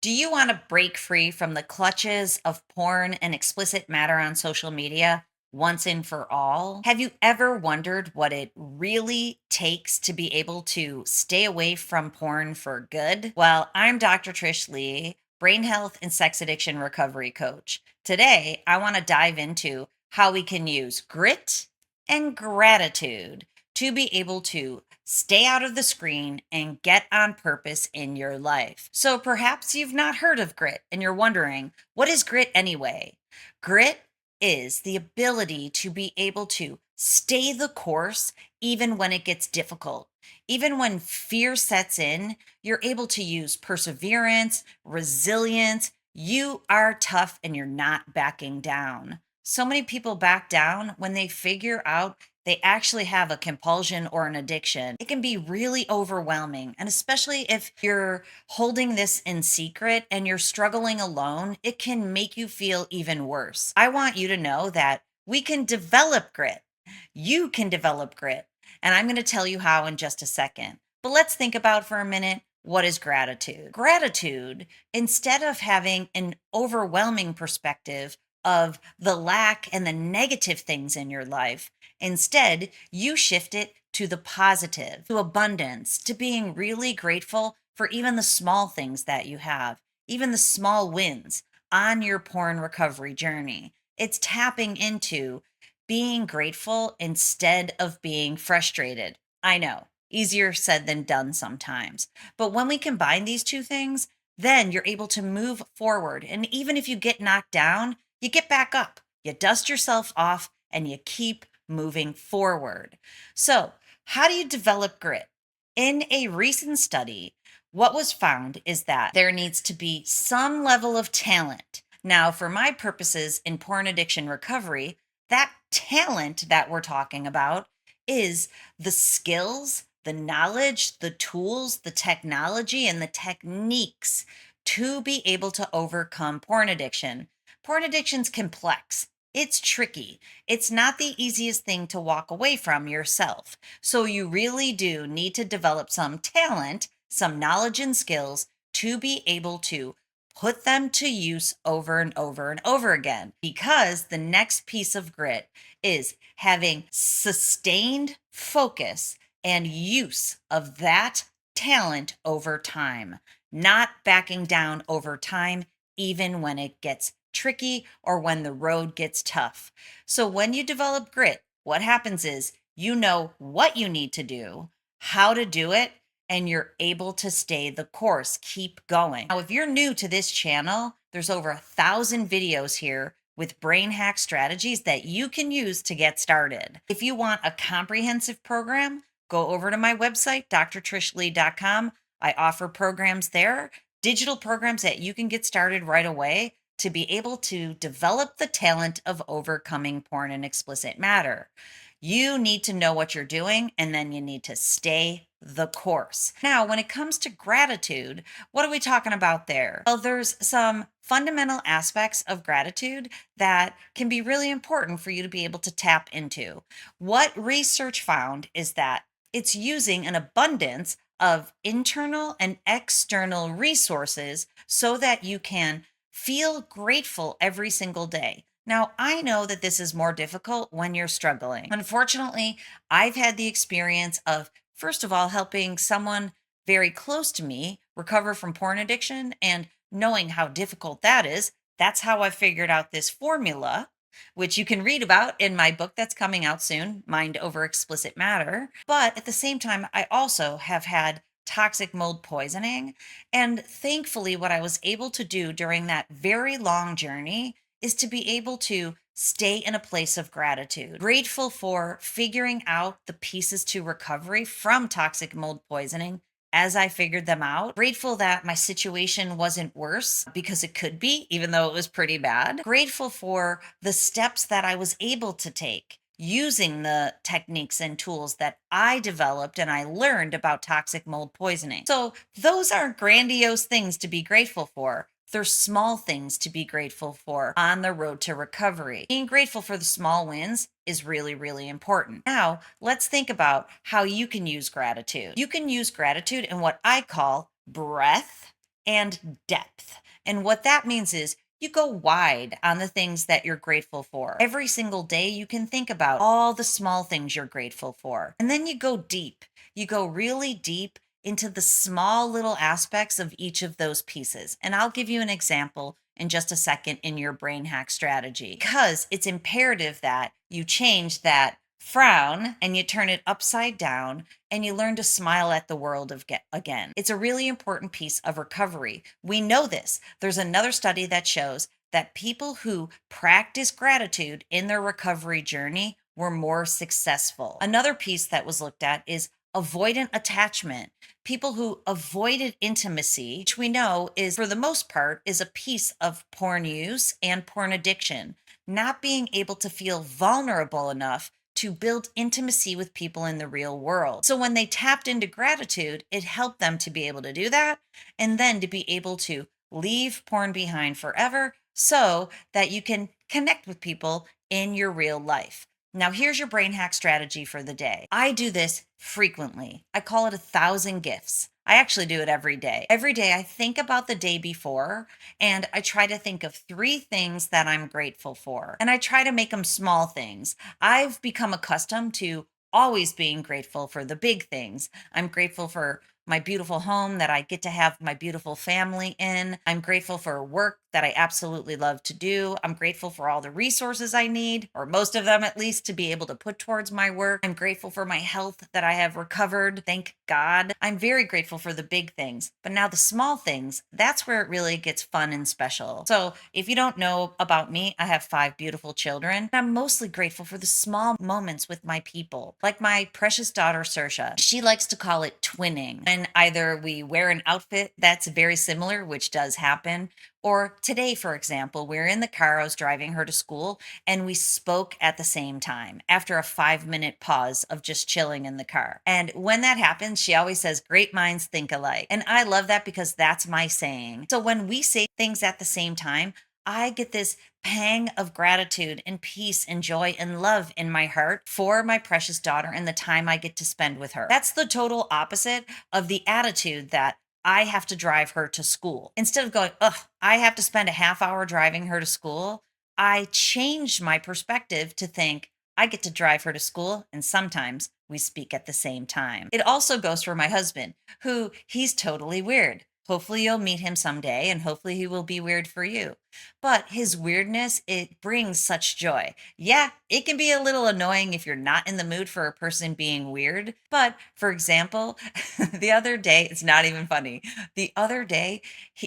Do you want to break free from the clutches of porn and explicit matter on social media once and for all? Have you ever wondered what it really takes to be able to stay away from porn for good? Well, I'm Dr. Trish Leigh, brain health and sex addiction recovery coach. Today, I want to dive into how we can use grit and gratitude to be able to stay out of the screen and get on purpose in your life. So perhaps you've not heard of grit and you're wondering, what is grit anyway? Grit is the ability to be able to stay the course even when it gets difficult. Even when fear sets in, you're able to use perseverance, resilience. You are tough and you're not backing down. So many people back down when they figure out they actually have a compulsion or an addiction. It can be really overwhelming. And especially if you're holding this in secret and you're struggling alone, it can make you feel even worse. I want you to know that we can develop grit. You can develop grit. And I'm going to tell you how in just a second. But let's think about for a minute, what is gratitude? Gratitude, instead of having an overwhelming perspective of the lack and the negative things in your life, instead, you shift it to the positive, to abundance, to being really grateful for even the small things that you have, even the small wins on your porn recovery journey. It's tapping into being grateful instead of being frustrated. I know, easier said than done sometimes. But when we combine these two things, then you're able to move forward. And even if you get knocked down, you get back up, you dust yourself off, and you keep moving forward. So, how do you develop grit? In a recent study, what was found is that there needs to be some level of talent. Now, for my purposes in porn addiction recovery, that talent that we're talking about is the skills, the knowledge, the tools, the technology, and the techniques to be able to overcome porn addiction. Porn addiction's complex. It's tricky. It's not the easiest thing to walk away from yourself. So you really do need to develop some talent, some knowledge and skills to be able to put them to use over and over and over again. Because the next piece of grit is having sustained focus and use of that talent over time, not backing down over time, even when it gets tricky or when the road gets tough. So when you develop grit, what happens is you know what you need to do, how to do it, and you're able to stay the course, keep going. Now, if you're new to this channel, there's over 1,000 videos here with brain hack strategies that you can use to get started. If you want a comprehensive program, go over to my website, drtrishleigh.com. I offer programs there, digital programs that you can get started right away to be able to develop the talent of overcoming porn and explicit matter. You need to know what you're doing, and then you need to stay the course. Now, when it comes to gratitude, what are we talking about there? Well, there's some fundamental aspects of gratitude that can be really important for you to be able to tap into. What research found is that it's using an abundance of internal and external resources so that you can feel grateful every single day. Now, I know that this is more difficult when you're struggling. Unfortunately, I've had the experience of, first of all, helping someone very close to me recover from porn addiction and knowing how difficult that is. That's how I figured out this formula, which you can read about in my book that's coming out soon, Mind Over Explicit Matter. But at the same time, I also have had toxic mold poisoning. And thankfully, what I was able to do during that very long journey is to be able to stay in a place of gratitude, grateful for figuring out the pieces to recovery from toxic mold poisoning as I figured them out. Grateful that my situation wasn't worse because it could be, even though it was pretty bad. Grateful for the steps that I was able to take using the techniques and tools that I developed and I learned about toxic mold poisoning. So those aren't grandiose things to be grateful for. They're small things to be grateful for on the road to recovery. Being grateful for the small wins is really, really important. Now, let's think about how you can use gratitude. You can use gratitude in what I call breath and depth. And what that means is you go wide on the things that you're grateful for. Every single day, you can think about all the small things you're grateful for. And then you go deep. You go really deep into the small little aspects of each of those pieces. And I'll give you an example in just a second in your brain hack strategy, because it's imperative that you change that frown and you turn it upside down and you learn to smile at the world again. It's a really important piece of recovery. We know this. There's another study that shows that people who practice gratitude in their recovery journey were more successful. Another piece that was looked at is avoidant attachment. People who avoided intimacy, which we know is for the most part is a piece of porn use and porn addiction, not being able to feel vulnerable enough to build intimacy with people in the real world. So when they tapped into gratitude, it helped them to be able to do that and then to be able to leave porn behind forever so that you can connect with people in your real life. Now, here's your brain hack strategy for the day. I do this frequently. I call it 1,000 gifts. I actually do it every day. Every day, I think about the day before and I try to think of 3 things that I'm grateful for. And I try to make them small things. I've become accustomed to always being grateful for the big things. I'm grateful for my beautiful home that I get to have my beautiful family in. I'm grateful for work that I absolutely love to do. I'm grateful for all the resources I need, or most of them at least, to be able to put towards my work. I'm grateful for my health that I have recovered. Thank God. I'm very grateful for the big things. But now the small things, that's where it really gets fun and special. So if you don't know about me, I have 5 beautiful children. I'm mostly grateful for the small moments with my people, like my precious daughter, Saoirse. She likes to call it twinning. And either we wear an outfit that's very similar, which does happen, or today, for example, we're in the car, I was driving her to school, and we spoke at the same time after a 5 minute pause of just chilling in the car. And when that happens, she always says, "Great minds think alike." And I love that because that's my saying. So when we say things at the same time, I get this pang of gratitude and peace and joy and love in my heart for my precious daughter and the time I get to spend with her. That's the total opposite of the attitude that I have to drive her to school. Instead of going, "Ugh, I have to spend a half hour driving her to school," I changed my perspective to think I get to drive her to school and sometimes we speak at the same time. It also goes for my husband, who he's totally weird. Hopefully you'll meet him someday and hopefully he will be weird for you. But his weirdness, it brings such joy. Yeah, it can be a little annoying if you're not in the mood for a person being weird. But for example, the other day, it's not even funny. The other day,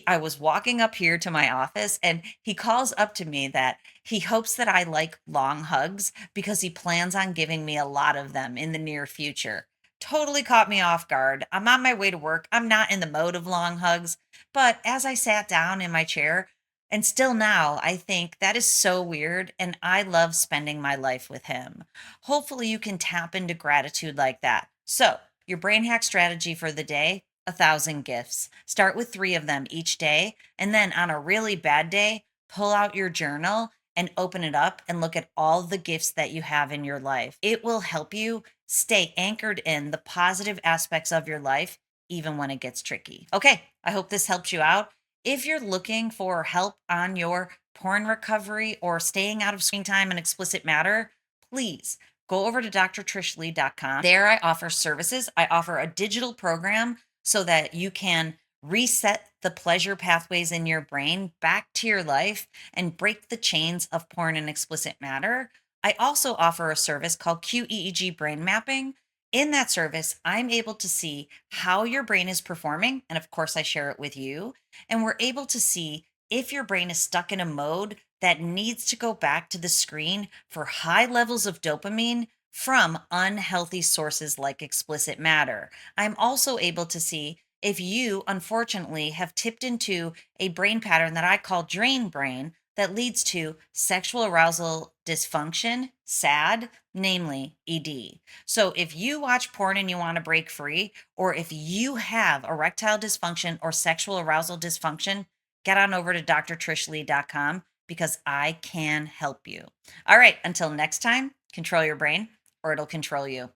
I was walking up here to my office and he calls up to me that he hopes that I like long hugs because he plans on giving me a lot of them in the near future. Totally caught me off guard. I'm on my way to work. I'm not in the mode of long hugs. But as I sat down in my chair, and still now, I think that is so weird. And I love spending my life with him. Hopefully, you can tap into gratitude like that. So, your brain hack strategy for the day: 1,000 gifts. Start with 3 of them each day. And then on a really bad day, pull out your journal and open it up and look at all the gifts that you have in your life. It will help you stay anchored in the positive aspects of your life, even when it gets tricky. Okay, I hope this helps you out. If you're looking for help on your porn recovery or staying out of screen time and explicit matter, please go over to drtrishleigh.com. There, I offer services. I offer a digital program so that you can reset the pleasure pathways in your brain back to your life and break the chains of porn and explicit matter. I also offer a service called QEEG brain mapping. In that service, I'm able to see how your brain is performing. And of course, I share it with you. And we're able to see if your brain is stuck in a mode that needs to go back to the screen for high levels of dopamine from unhealthy sources like explicit matter. I'm also able to see if you, unfortunately, have tipped into a brain pattern that I call drain brain that leads to sexual arousal dysfunction, SAD, namely ED. So if you watch porn and you want to break free, or if you have erectile dysfunction or sexual arousal dysfunction, get on over to drtrishleigh.com because I can help you. All right, until next time, control your brain or it'll control you.